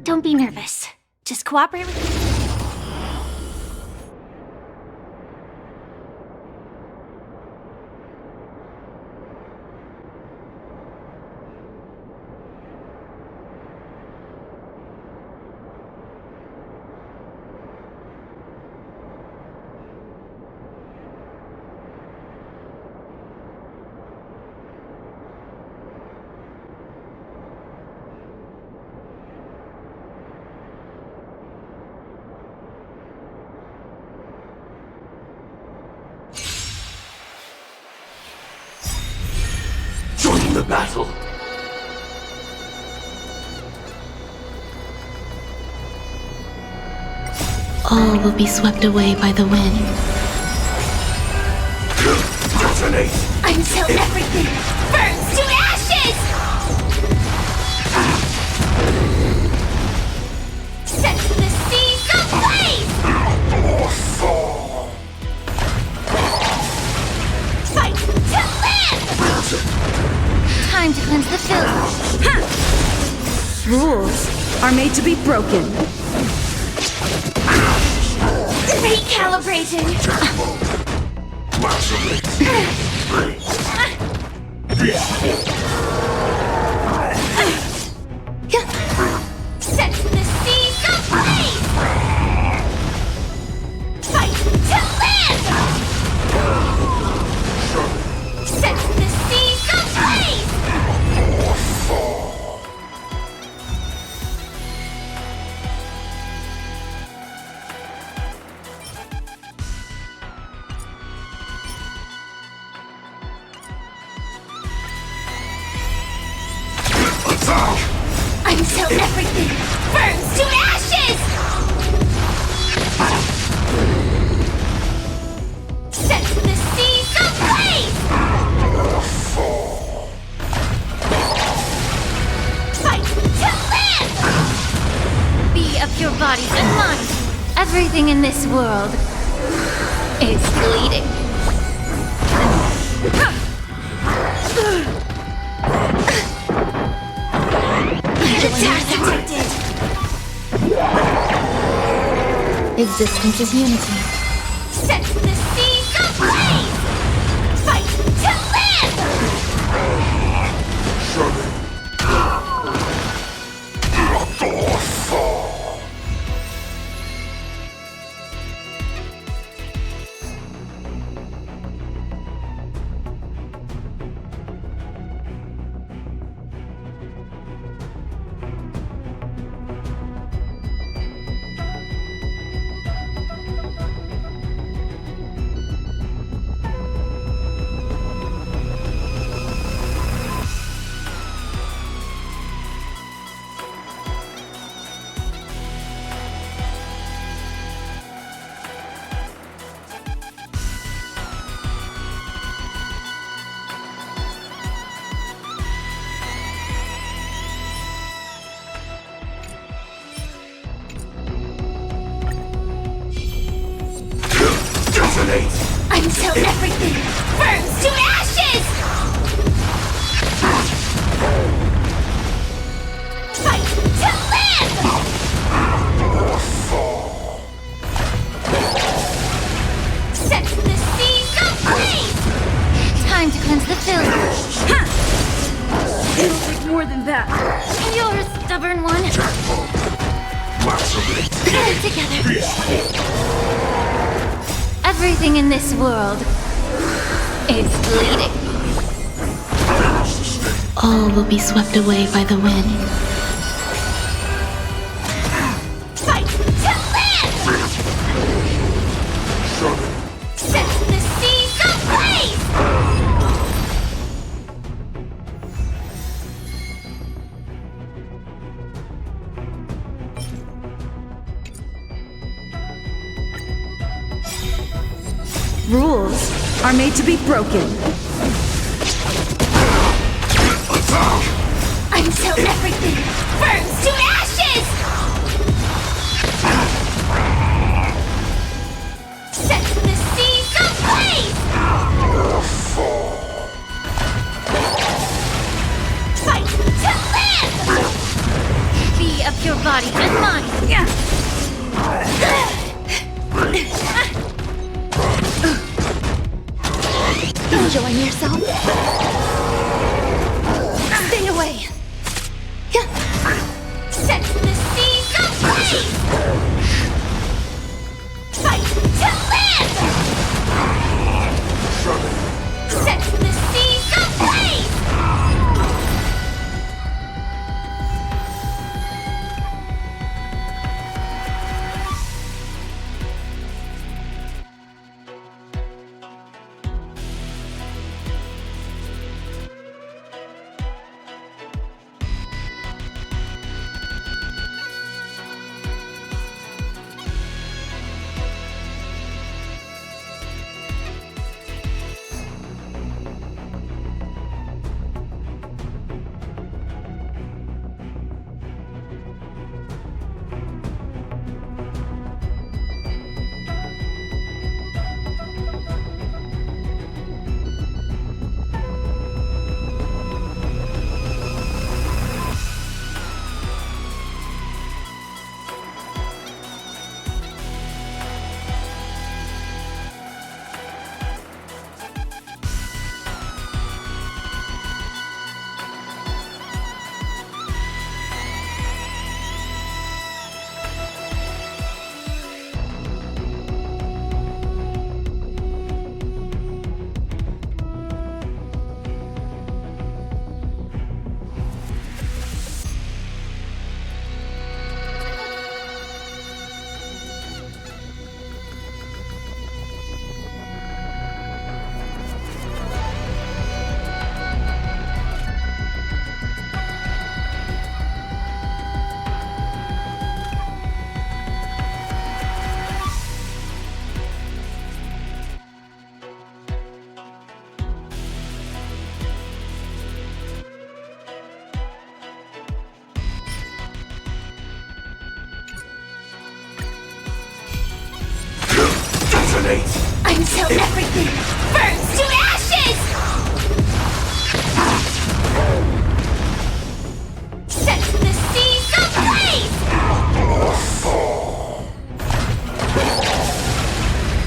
Don't be nervous. Just cooperate with me. Join the battle! All will be swept away by the wind. Detonate! Until everything burns to ashes! Set the seas ablaze! Fight to live! Time to cleanse the filth. Rules are made to be broken. Recalibrating. Set the seas ablaze! Fight to live! Set the seas ablaze! Until everything burns to ashes! Set the seas ablaze! Fight to live! Be of your bodies and minds. Everything in this world is bleeding. Attack detected! Existence is unity. Set the seas ablaze! Fight to live! Detonate! Until everything burns to ashes! Fight to live! Set the seas ablaze! Time to cleanse the filth. It'll take more than that. You're a stubborn one. Get it together. Everything in this world is bleeding. All will be swept away by the wind. Fight to live! Set the seas ablaze! Rules are made to be broken. Until everything burns to ashes! Set the seas ablaze! Fight to live! Be of your body enjoying yourself? Stay away! Set the seas ablaze! Fight to live! Set the seas ablaze! Until everything burns to ashes! Set the seas ablaze!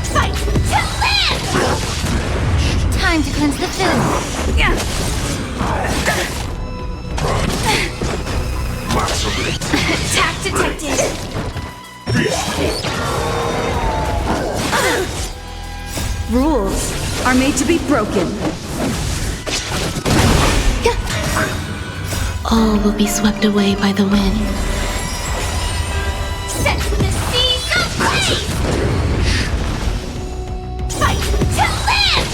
Fight to live! Time to cleanse the filth. Attack detected! Rules are made to be broken. All will be swept away by the wind. Set the seas ablaze! Fight to live!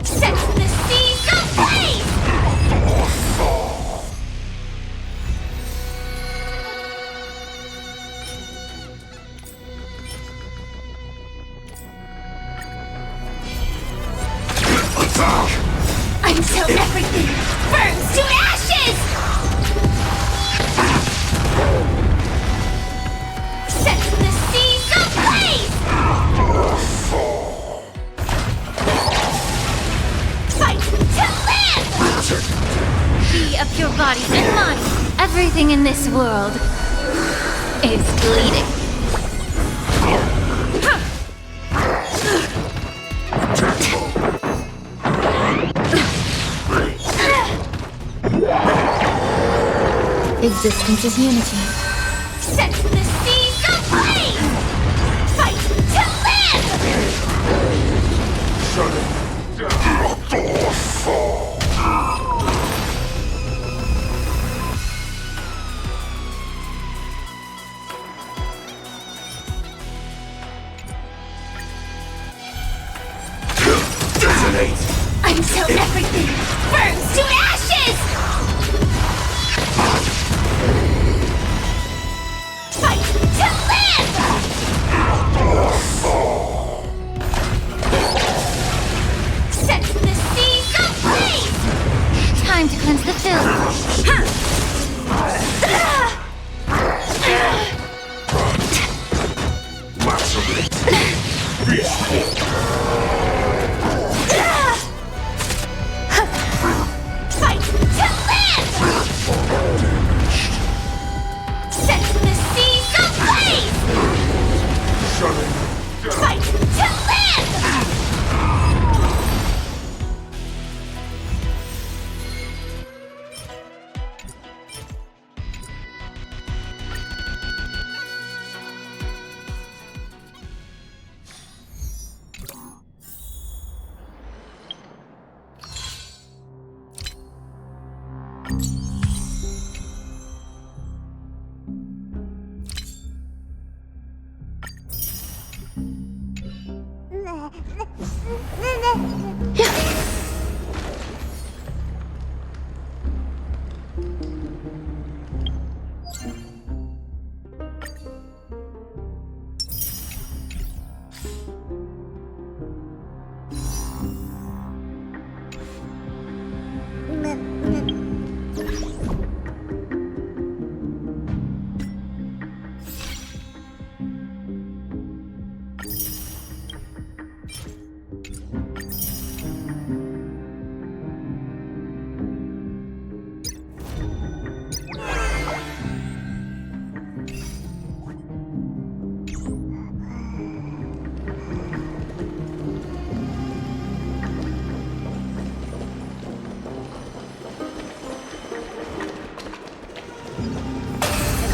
Set the seas ablaze! Until everything burns to ashes! Set the seas ablaze! Fight to live! Be of your bodies and minds. Everything in this world is bleeding. Existence is unity. Set the seas ablaze! Fight to Detonate! until everything burns to ashes! Fight to live! Set the seas ablaze! Time to cleanse the filth. Fight to live! Set the seas ablaze! Fight to live! I'd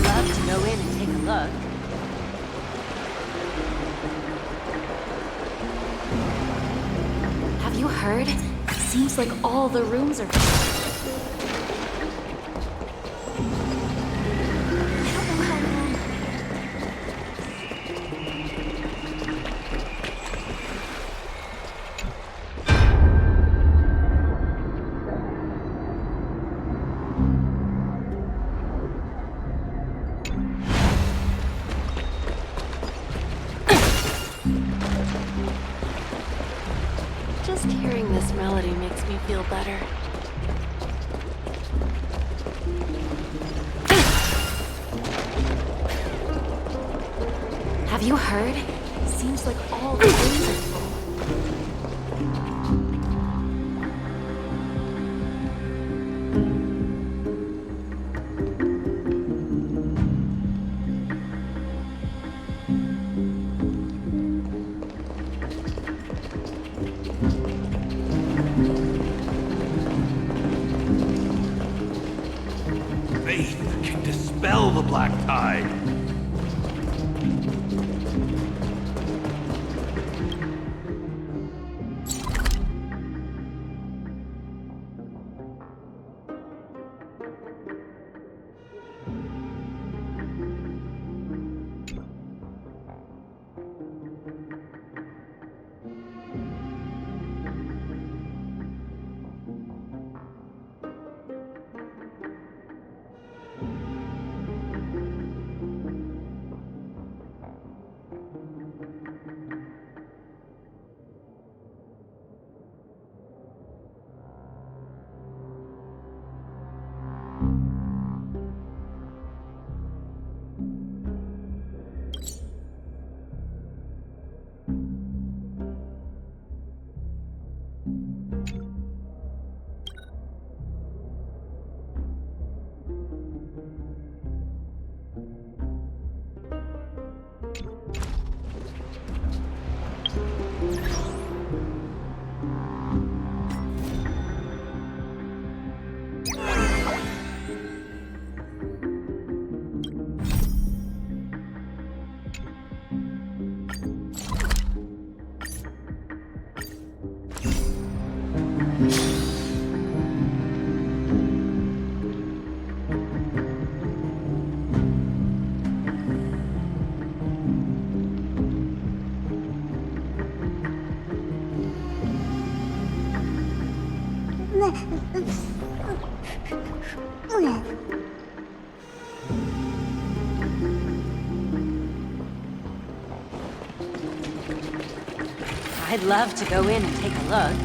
love to go in and take a look. Have you heard? Seems like all the rooms are. I don't know how long. Just hearing this melody makes me feel better. Have you heard? Seems like all the rooms are full. Faith can dispel the black tide. I'd love to go in and take a look.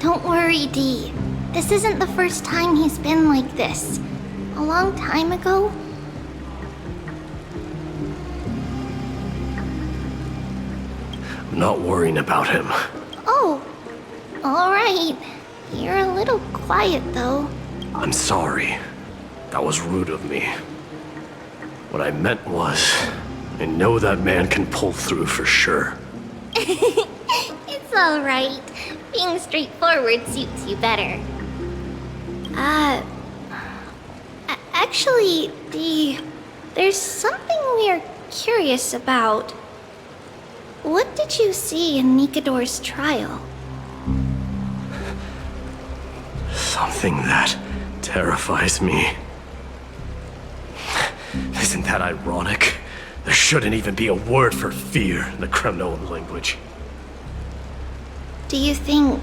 Don't worry, Dee. This isn't the first time he's been like this. A long time ago. I'm not worrying about him. Oh, alright. You're a little quiet, though. I'm sorry. That was rude of me. What I meant was, I know that man can pull through for sure. It's alright. Being straightforward suits you better. Actually, Dee, there's something we're curious about. What did you see in Nikador's trial? Something that terrifies me. Isn't that ironic? There shouldn't even be a word for fear in the Kremnoan language. Do you think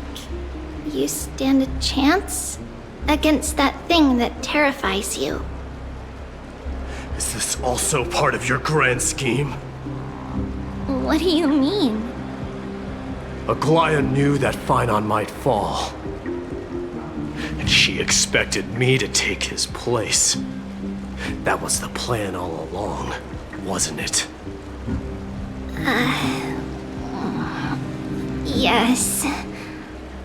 you stand a chance against that thing that terrifies you? Is this also part of your grand scheme? What do you mean? Aglaya knew that Phynon might fall. And she expected me to take his place. That was the plan all along, wasn't it? Yes.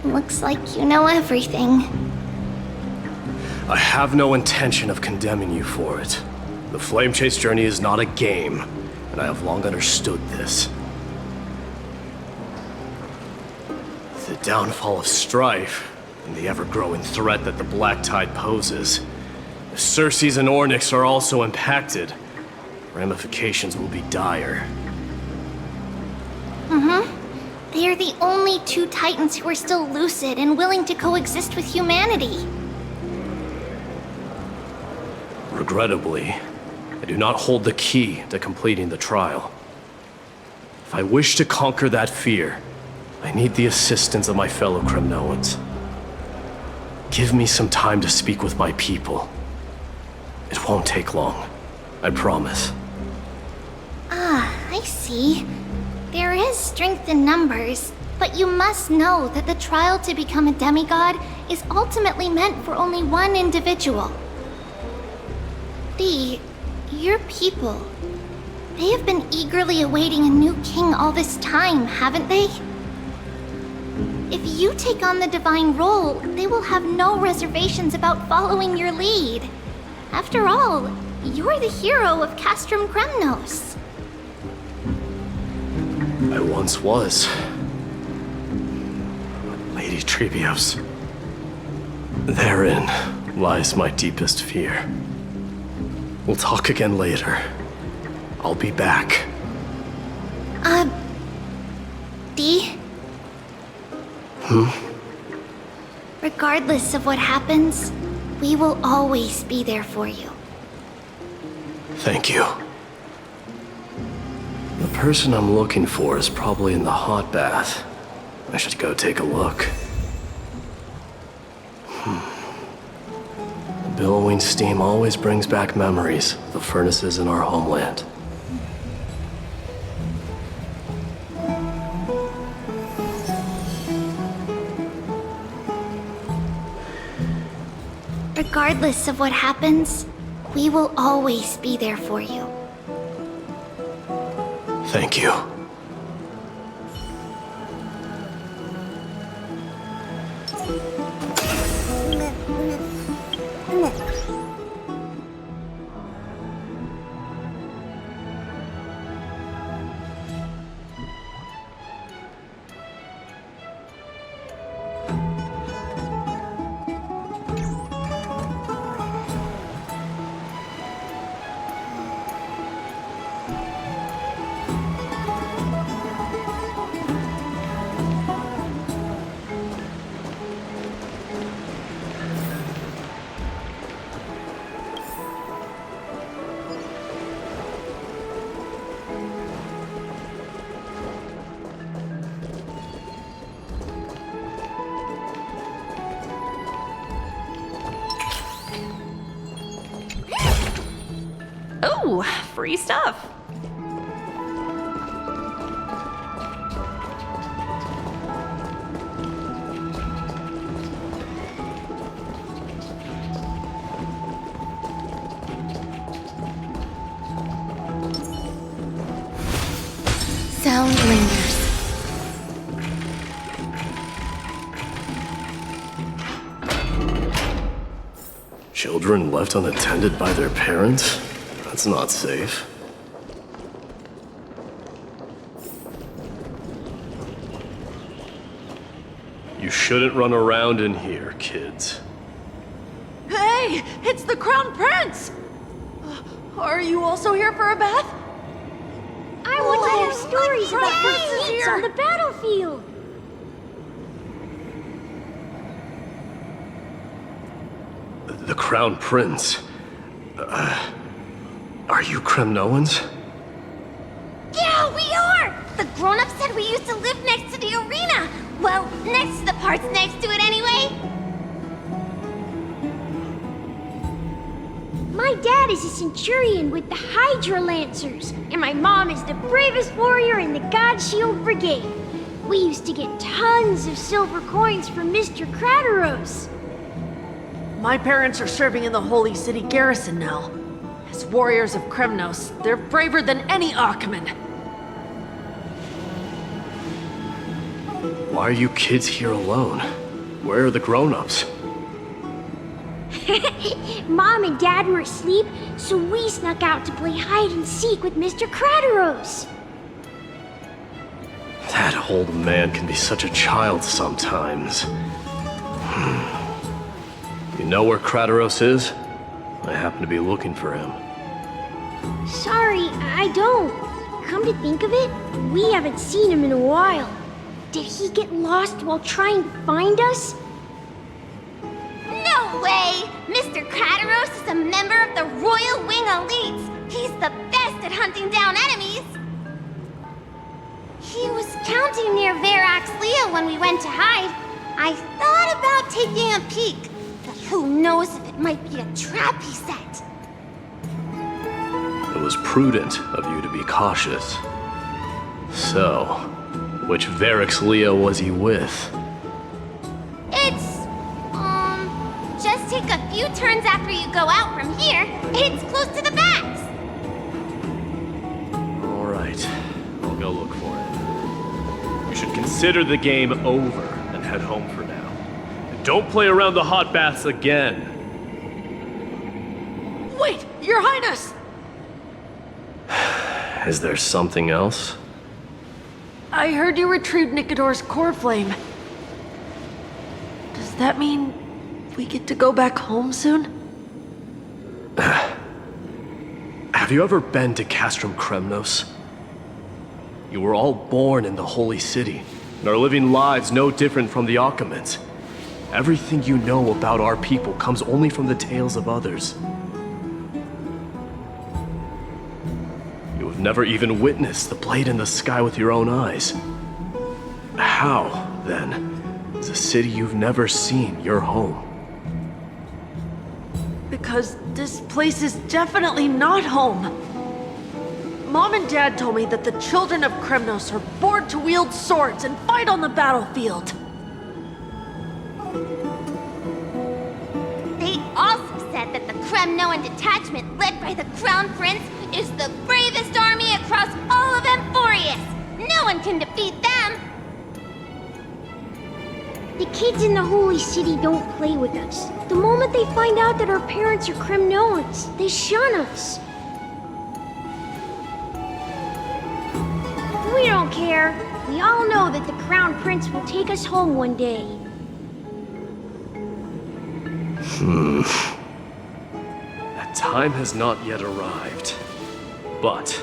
Looks like you know everything. I have no intention of condemning you for it. The Flame Chase journey is not a game, and I have long understood this. The downfall of strife, and the ever-growing threat that the Black Tide poses. If Circes and Ornyx are also impacted, ramifications will be dire. They are the only two Titans who are still lucid and willing to coexist with humanity. Regrettably, I do not hold the key to completing the trial. If I wish to conquer that fear, I need the assistance of my fellow Kremnoans. Give me some time to speak with my people. It won't take long, I promise. I see. There is strength in numbers, but you must know that the trial to become a demigod is ultimately meant for only one individual. Dee, your people, they have been eagerly awaiting a new king all this time, haven't they? If you take on the divine role, they will have no reservations about following your lead. After all, you're the hero of Castrum Kremnos. I once was. Lady Trebios. Therein lies my deepest fear. We'll talk again later. I'll be back. Dee? Regardless of what happens, we will always be there for you. Thank you. The person I'm looking for is probably in the hot bath. I should go take a look. The billowing steam always brings back memories of the furnaces in our homeland. Regardless of what happens, we will always be there for you. Thank you. Oh, free stuff. Sound lingers. Children left unattended by their parents? That's not safe. You shouldn't run around in here, kids. Hey, it's the Crown Prince! Are you also here for a bath? I want to hear stories about the kids on the battlefield. The Crown Prince. Are you Kremnoans? Yeah, we are! The grown-ups said we used to live next to the arena. Well, next to the parts next to it anyway. My dad is a centurion with the Hydra Lancers, and my mom is the bravest warrior in the God Shield Brigade. We used to get tons of silver coins from Mr. Crateros. My parents are serving in the Holy City garrison now. As warriors of Kremnos, they're braver than any Achaemen. Why are you kids here alone? Where are the grown-ups? Mom and Dad were asleep, so we snuck out to play hide and seek with Mr. Crateros. That old man can be such a child sometimes. You know where Crateros is? I happen to be looking for him. Sorry, I don't. Come to think of it, we haven't seen him in a while. Did he get lost while trying to find us? No way! Mr. Crateros is a member of the Royal Wing Elites. He's the best at hunting down enemies. He was counting near Verax Lea when we went to hide. I thought about taking a peek, but who knows if it might be a trap he set. It was prudent of you to be cautious. So, which Verax Lea was he with? It's, just take a few turns after you go out from here. It's close to the backs. All right, I'll go look for it. You should consider the game over and head home for now. And don't play around the hot baths again. Wait, Your Highness! Is there something else? I heard you retrieved Nicodor's core flame. Does that mean we get to go back home soon? Have you ever been to Castrum Kremnos? You were all born in the Holy City, and are living lives no different from the Achaemens. Everything you know about our people comes only from the tales of others. You have never even witnessed the blade in the sky with your own eyes. How, then, is a city you've never seen your home? Because this place is definitely not home. Mom and Dad told me that the children of Kremnos are born to wield swords and fight on the battlefield. They also said that the Kremnoan detachment led by the Crown Prince is the bravest army across all of Amphorius. No one can defeat them. The kids in the Holy City don't play with us. The moment they find out that our parents are Kremnoans, they shun us. We don't care. We all know that the Crown Prince will take us home one day. That time has not yet arrived. But,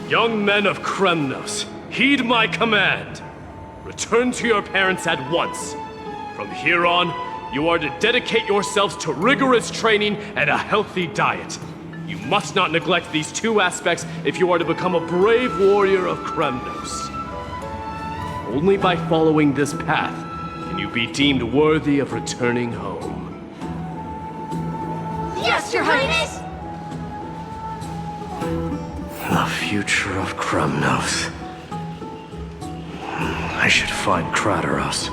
young men of Kremnos, heed my command. Return to your parents at once. From here on, you are to dedicate yourselves to rigorous training and a healthy diet. You must not neglect these two aspects if you are to become a brave warrior of Kremnos. Only by following this path can you be deemed worthy of returning home. Yes, Your Highness! The future of Kremnos. I should find Krateros.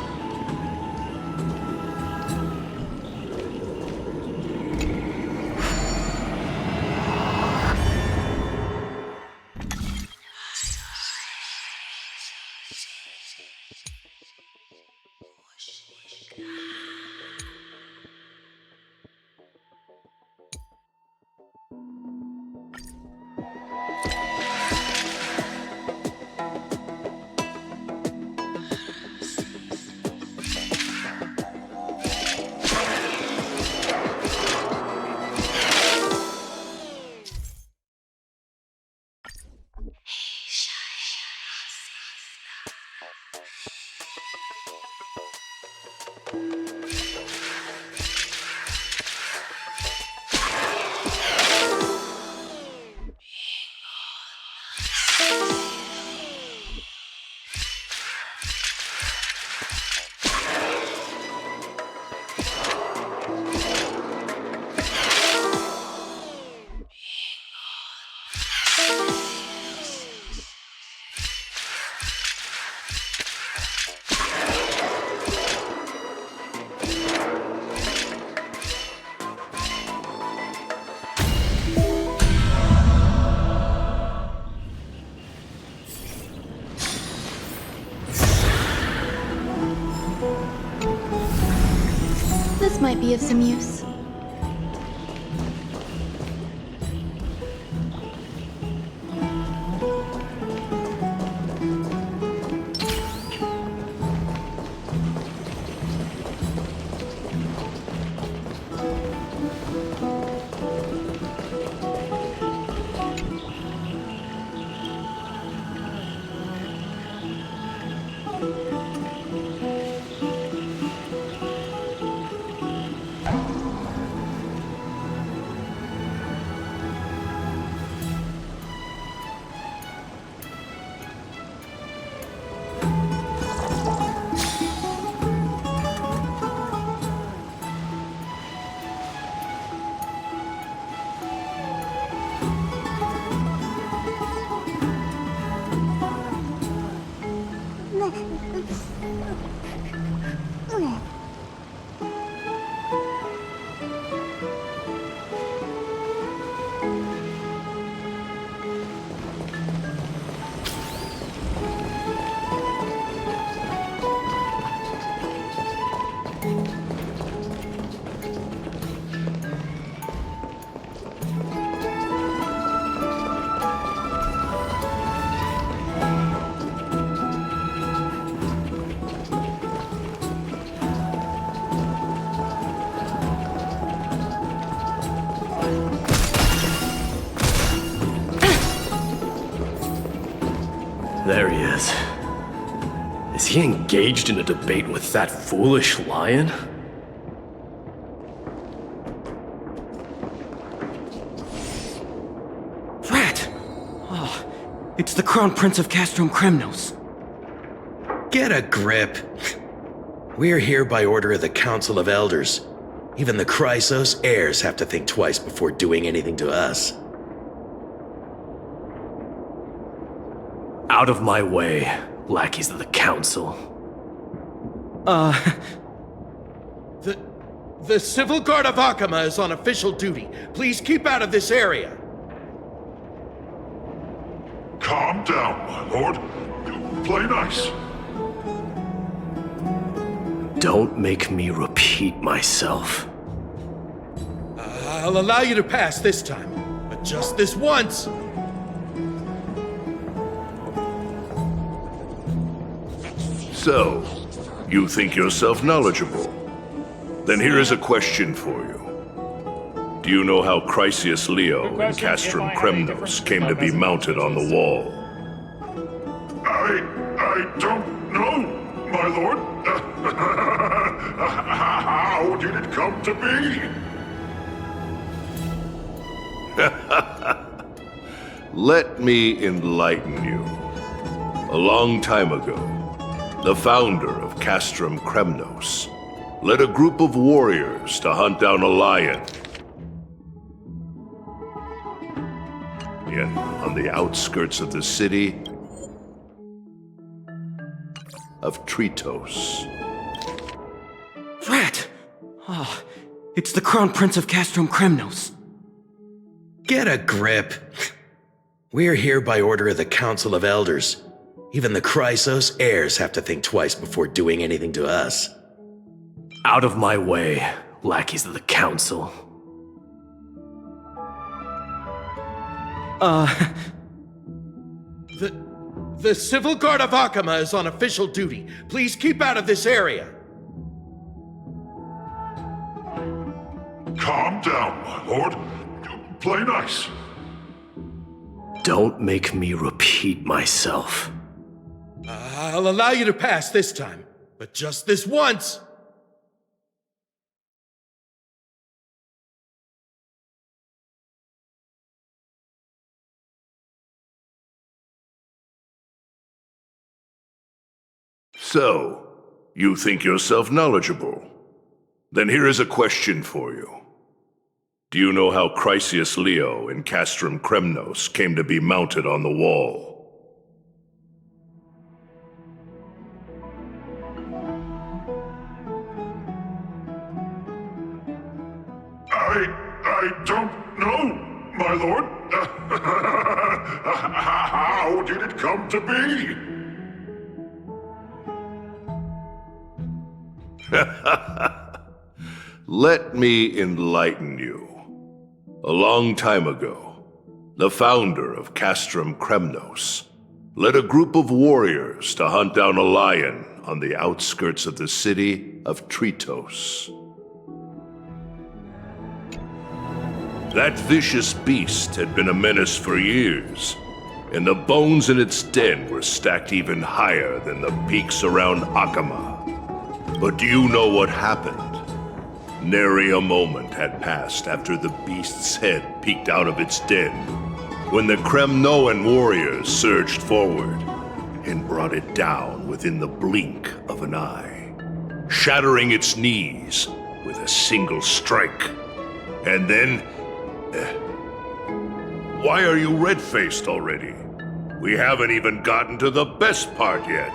This might be of some use. There he is. Is he engaged in a debate with that foolish lion? Rat! Oh, it's the Crown Prince of Castrum Kremnos. Get a grip. We're here by order of the Council of Elders. Even the Chrysos heirs have to think twice before doing anything to us. Out of my way, lackeys of the Council. The Civil Guard of Akama is on official duty. Please keep out of this area. Calm down, my lord. Play nice. Don't make me repeat myself. I'll allow you to pass this time, but just this once. So, you think yourself knowledgeable? Then here is a question for you. Do you know how Chrysius Leo and Castrum Kremnos came to be mounted on the wall? I don't know, my lord. How did it come to be? Let me enlighten you. A long time ago, the founder of Castrum Kremnos led a group of warriors to hunt down a lion. on the outskirts of the city of Tritos. Rat! Oh, it's the Crown Prince of Castrum Kremnos. Get a grip. We're here by order of the Council of Elders. Even the Chrysos heirs have to think twice before doing anything to us. Out of my way, lackeys of the Council. The Civil Guard of Akama is on official duty. Please keep out of this area. Calm down, my lord. Play nice. Don't make me repeat myself. I'll allow you to pass this time, but just this once. So, you think yourself knowledgeable? Then here is a question for you. Do you know how Chrysius Leo in Castrum Kremnos came to be mounted on the wall? I don't know, my lord. How did it come to be? Let me enlighten you. A long time ago, the founder of Castrum Kremnos led a group of warriors to hunt down a lion on the outskirts of the city of Tritos. That vicious beast had been a menace for years, and the bones in its den were stacked even higher than the peaks around Akama. But do you know what happened? Nary a moment had passed after the beast's head peeked out of its den, when the Kremnoan warriors surged forward and brought it down within the blink of an eye, shattering its knees with a single strike. And then... why are you red-faced already? We haven't even gotten to the best part yet.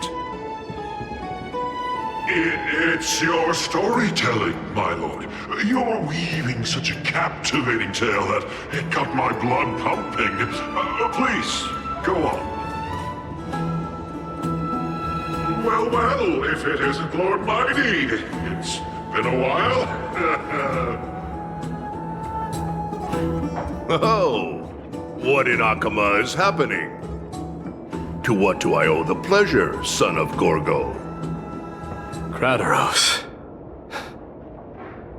It's your storytelling, my lord. You're weaving such a captivating tale that it got my blood pumping. Please, go on. Well, if it isn't Lord Mighty. It's been a while. Oh, what in Akama is happening? To what do I owe the pleasure, son of Gorgo? Kratos.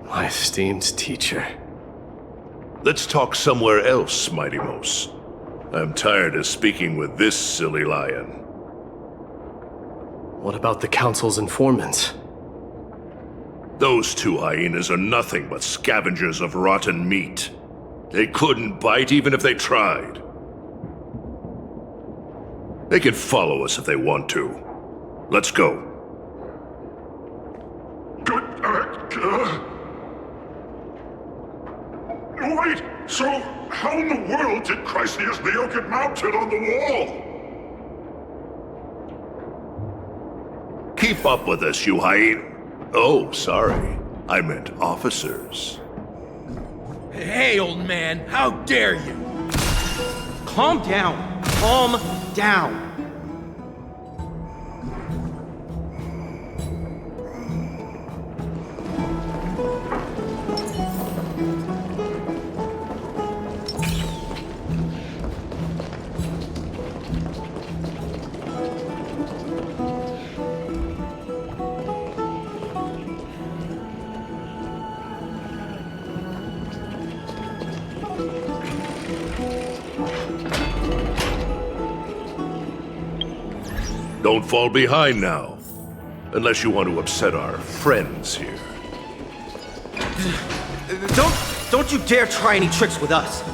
My esteemed teacher. Let's talk somewhere else, Mighty Mos. I'm tired of speaking with this silly lion. What about the Council's informants? Those two hyenas are nothing but scavengers of rotten meat. They couldn't bite even if they tried. They can follow us if they want to. Let's go. Wait, so how in the world did Chrysius Leo get mounted on the wall? Keep up with us, you hyena. Oh, sorry. I meant officers. Hey, old man, how dare you? Calm down. Calm down. Don't fall behind now. Unless you want to upset our friends here. Don't you dare try any tricks with us.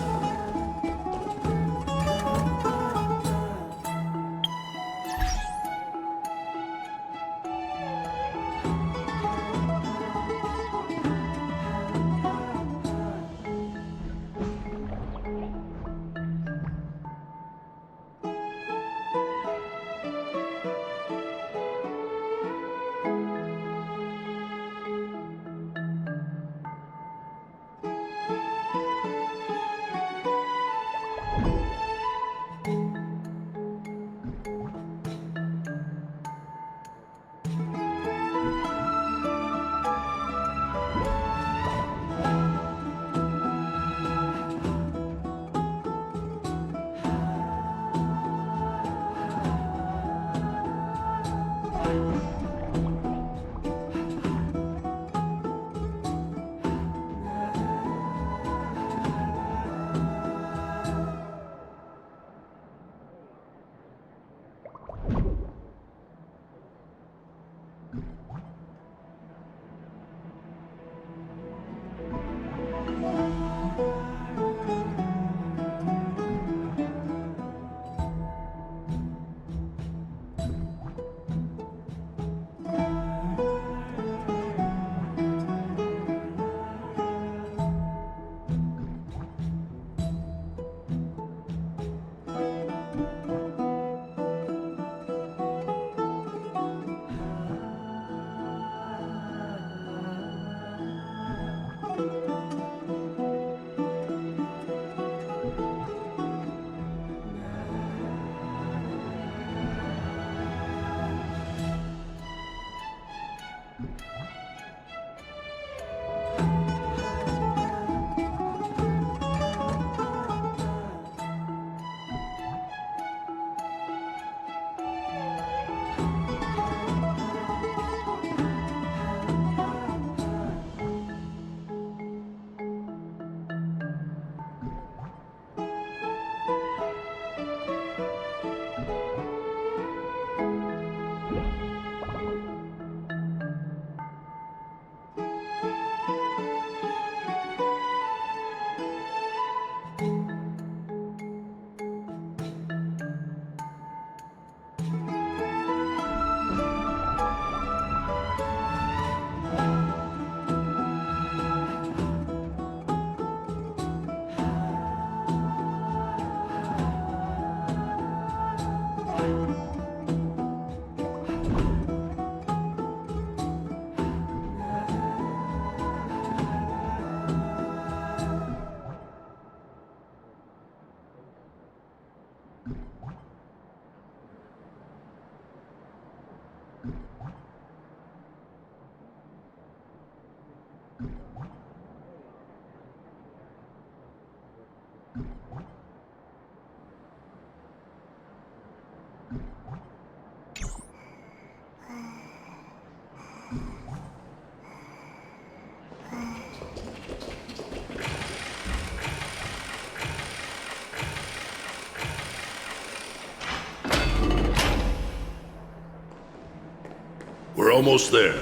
We're almost there.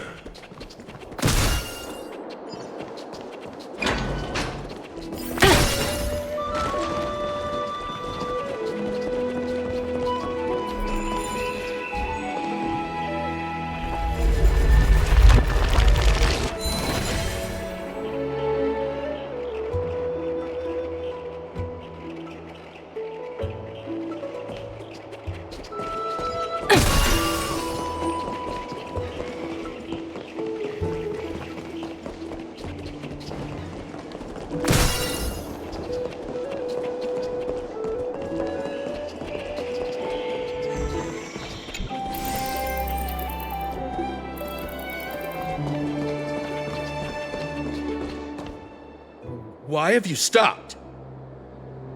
Why have you stopped?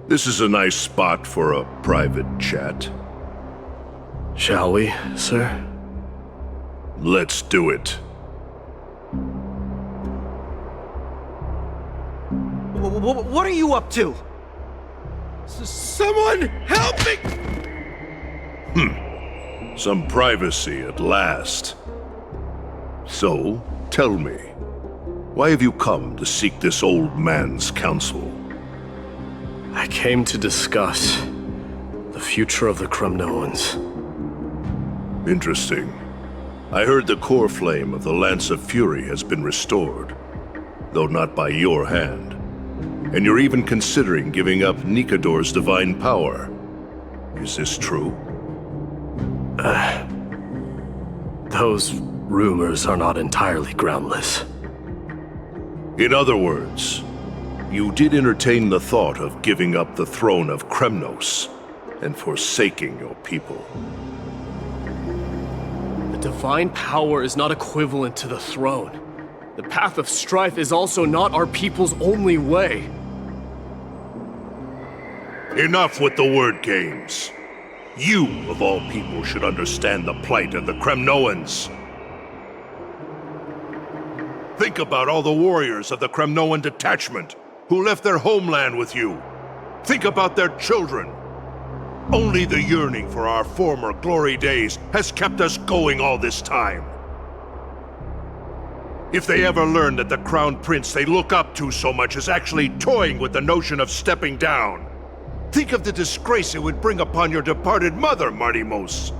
This is a nice spot for a private chat. Shall we, sir? Let's do it. What are you up to? Someone help me! Some privacy at last. So, tell me, why have you come to seek this old man's counsel? I came to discuss the future of the Kremnoans. Interesting. I heard the core flame of the Lance of Fury has been restored, though not by your hand. And you're even considering giving up Nikador's divine power. Is this true? Those rumors are not entirely groundless. In other words, you did entertain the thought of giving up the throne of Kremnos and forsaking your people. The divine power is not equivalent to the throne. The path of strife is also not our people's only way. Enough with the word games. You, of all people, should understand the plight of the Kremnoans. Think about all the warriors of the Kremnoan detachment who left their homeland with you. Think about their children. Only the yearning for our former glory days has kept us going all this time. If they ever learn that the crown prince they look up to so much is actually toying with the notion of stepping down, think of the disgrace it would bring upon your departed mother, Martimos.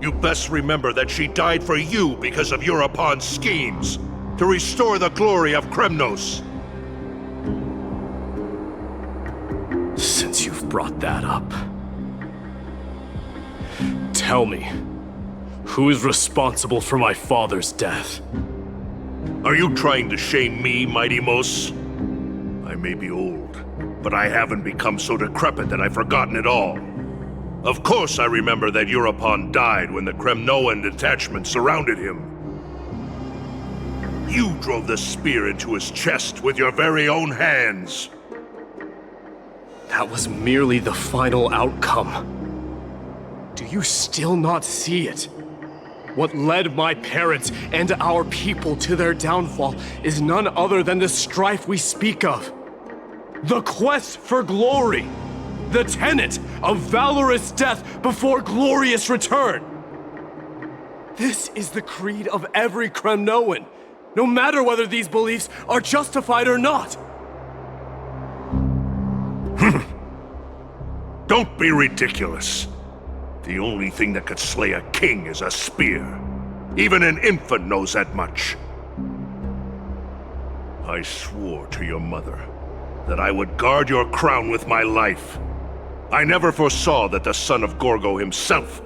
You best remember that she died for you because of Europon's schemes to restore the glory of Kremnos. Since you've brought that up, tell me, who is responsible for my father's death? Are you trying to shame me, Martimos? I may be old, but I haven't become so decrepit that I've forgotten it all. Of course I remember that Europon died when the Kremnoan detachment surrounded him. You drove the spear into his chest with your very own hands. That was merely the final outcome. Do you still not see it? What led my parents and our people to their downfall is none other than the strife we speak of. The quest for glory. The tenet of valorous death before glorious return. This is the creed of every Kremnoan, no matter whether these beliefs are justified or not. Don't be ridiculous. The only thing that could slay a king is a spear. Even an infant knows that much. I swore to your mother that I would guard your crown with my life. I never foresaw that the son of Gorgo himself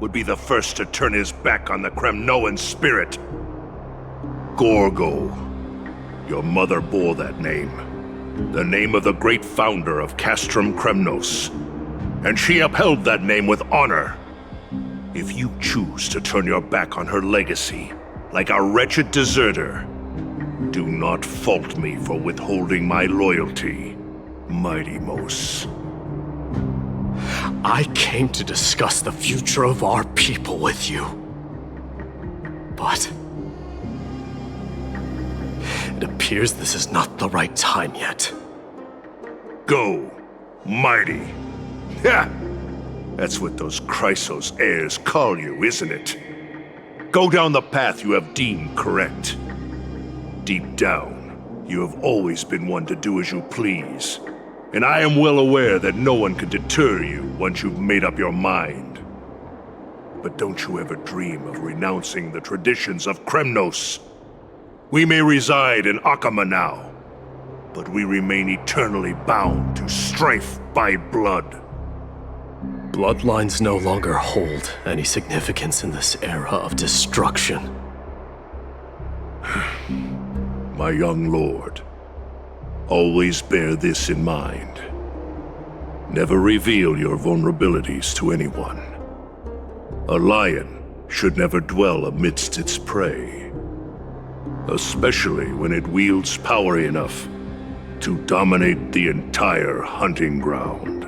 would be the first to turn his back on the Kremnoan spirit. Gorgo. Your mother bore that name. The name of the great founder of Castrum Kremnos. And she upheld that name with honor. If you choose to turn your back on her legacy, like a wretched deserter, do not fault me for withholding my loyalty, Martimos. I came to discuss the future of our people with you. But it appears this is not the right time yet. Go, mighty. Ha! That's what those Chrysos heirs call you, isn't it? Go down the path you have deemed correct. Deep down, you have always been one to do as you please. And I am well aware that no one can deter you once you've made up your mind. But don't you ever dream of renouncing the traditions of Kremnos. We may reside in Akama now, but we remain eternally bound to strife by blood. Bloodlines no longer hold any significance in this era of destruction. My young lord, always bear this in mind. Never reveal your vulnerabilities to anyone. A lion should never dwell amidst its prey, especially when it wields power enough to dominate the entire hunting ground.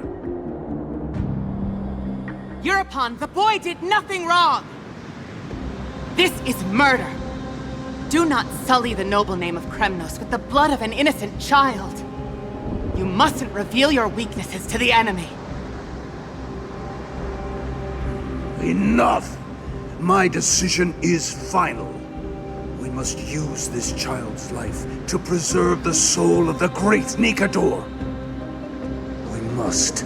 Europan, the boy did nothing wrong! This is murder! Do not sully the noble name of Kremnos with the blood of an innocent child! You mustn't reveal your weaknesses to the enemy! Enough! My decision is final. We must use this child's life to preserve the soul of the great Nikador. We must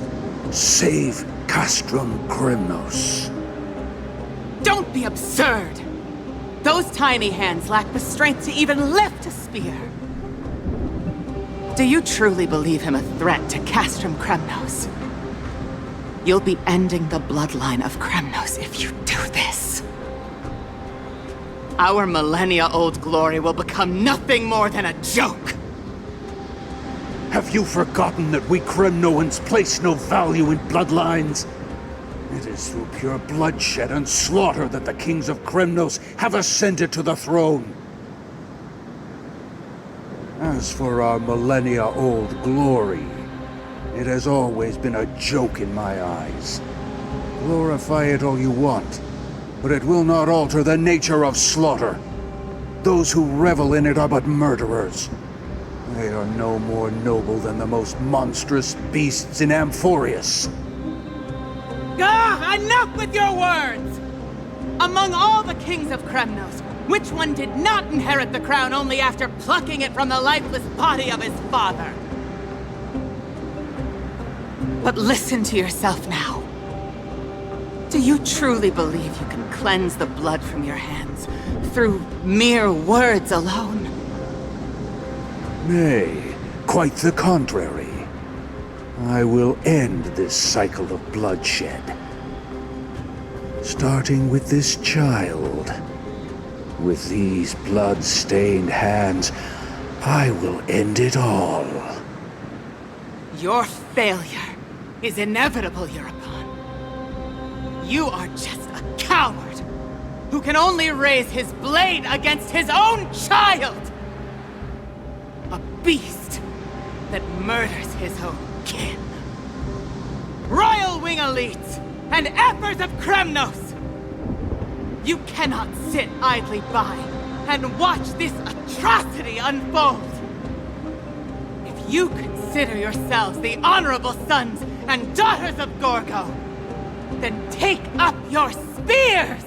save Castrum Kremnos. Don't be absurd! Those tiny hands lack the strength to even lift a spear. Do you truly believe him a threat to Castrum Kremnos? You'll be ending the bloodline of Kremnos if you do this. Our millennia-old glory will become nothing more than a joke. Have you forgotten that we Kremnoans place no value in bloodlines? It is through pure bloodshed and slaughter that the kings of Kremnos have ascended to the throne. As for our millennia-old glory, it has always been a joke in my eyes. Glorify it all you want, but it will not alter the nature of slaughter. Those who revel in it are but murderers. They are no more noble than the most monstrous beasts in Amphorius. Ah, enough with your words! Among all the kings of Kremnos, which one did not inherit the crown only after plucking it from the lifeless body of his father? But listen to yourself now. Do you truly believe you can cleanse the blood from your hands through mere words alone? Nay, quite the contrary. I will end this cycle of bloodshed. Starting with this child. With these blood-stained hands, I will end it all. Your failure is inevitable, Europan. You are just a coward who can only raise his blade against his own child! A beast that murders his own kin. Royal Wing Elites and Ephors of Kremnos! You cannot sit idly by and watch this atrocity unfold! If you consider yourselves the honorable sons and daughters of Gorgo, then take up your spears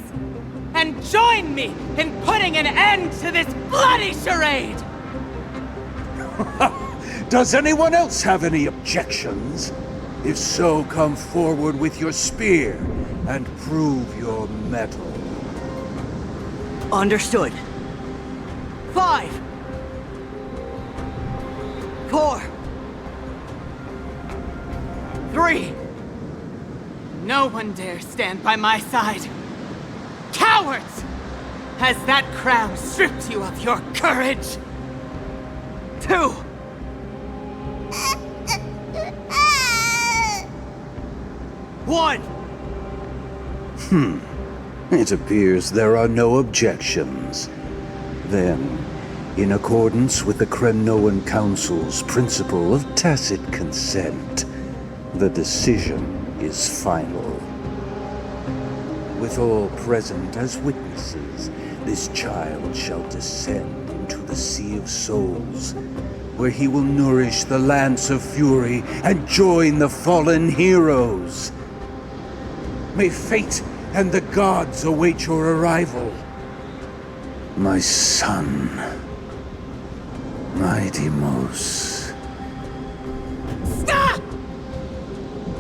and join me in putting an end to this bloody charade! Does anyone else have any objections? If so, come forward with your spear and prove your mettle. Understood. 5, 4, 3. No one dare stand by my side. Cowards! Has that crown stripped you of your courage? 2. 1. It appears there are no objections. Then, in accordance with the Kremnoan Council's principle of tacit consent, the decision is final. With all present as witnesses, this child shall descend into the Sea of Souls, where he will nourish the Lance of Fury and join the fallen heroes. May fate and the gods await your arrival. My son, my Deimos. Stop!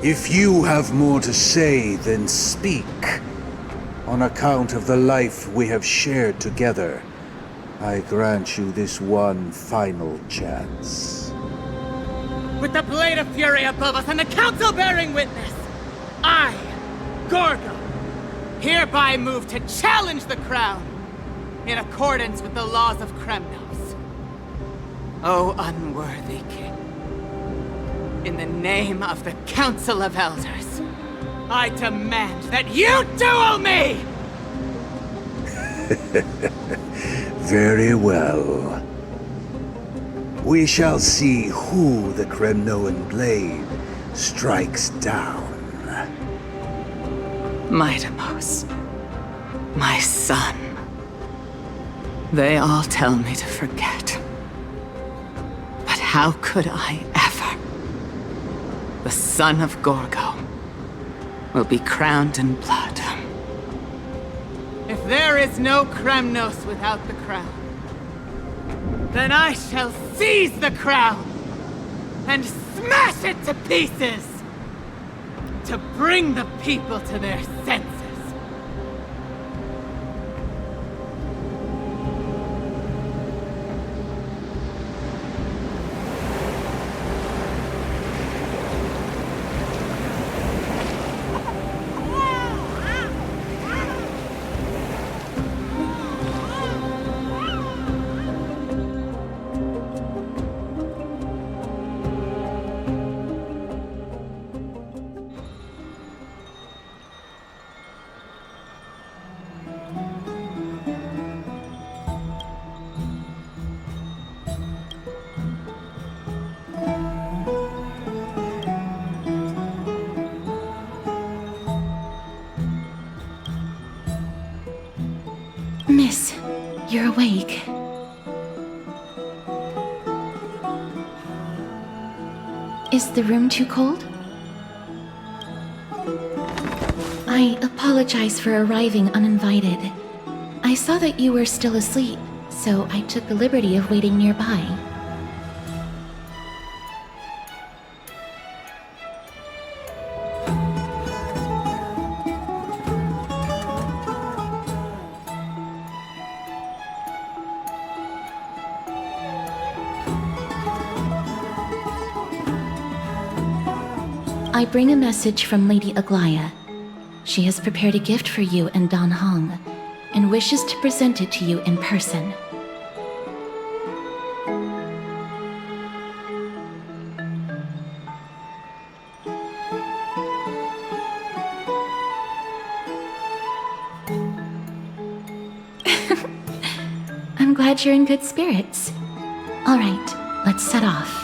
If you have more to say, then speak. On account of the life we have shared together, I grant you this one final chance. With the blade of fury above us and the council bearing witness, I, Gorgo, hereby move to challenge the crown in accordance with the laws of Kremnos. O unworthy king, in the name of the Council of Elders, I demand that you duel me! Very well. We shall see who the Kremnoan blade strikes down. My Deimos, my son. They all tell me to forget. But how could I ever? The son of Gorgo will be crowned in blood. If there is no Kremnos without the crown, then I shall seize the crown and smash it to pieces to bring the people to their senses. Miss, you're awake. Is the room too cold? I apologize for arriving uninvited. I saw that you were still asleep, so I took the liberty of waiting nearby. I bring a message from Lady Aglaya. She has prepared a gift for you and Dan Hong, and wishes to present it to you in person. I'm glad you're in good spirits. All right, let's set off.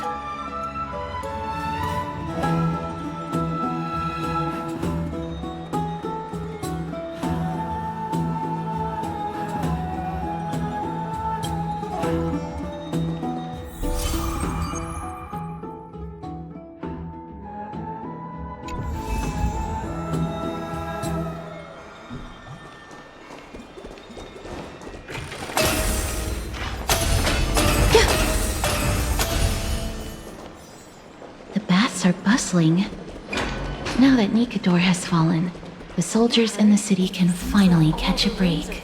Are bustling. Now that Nikador has fallen, the soldiers in the city can finally catch a break.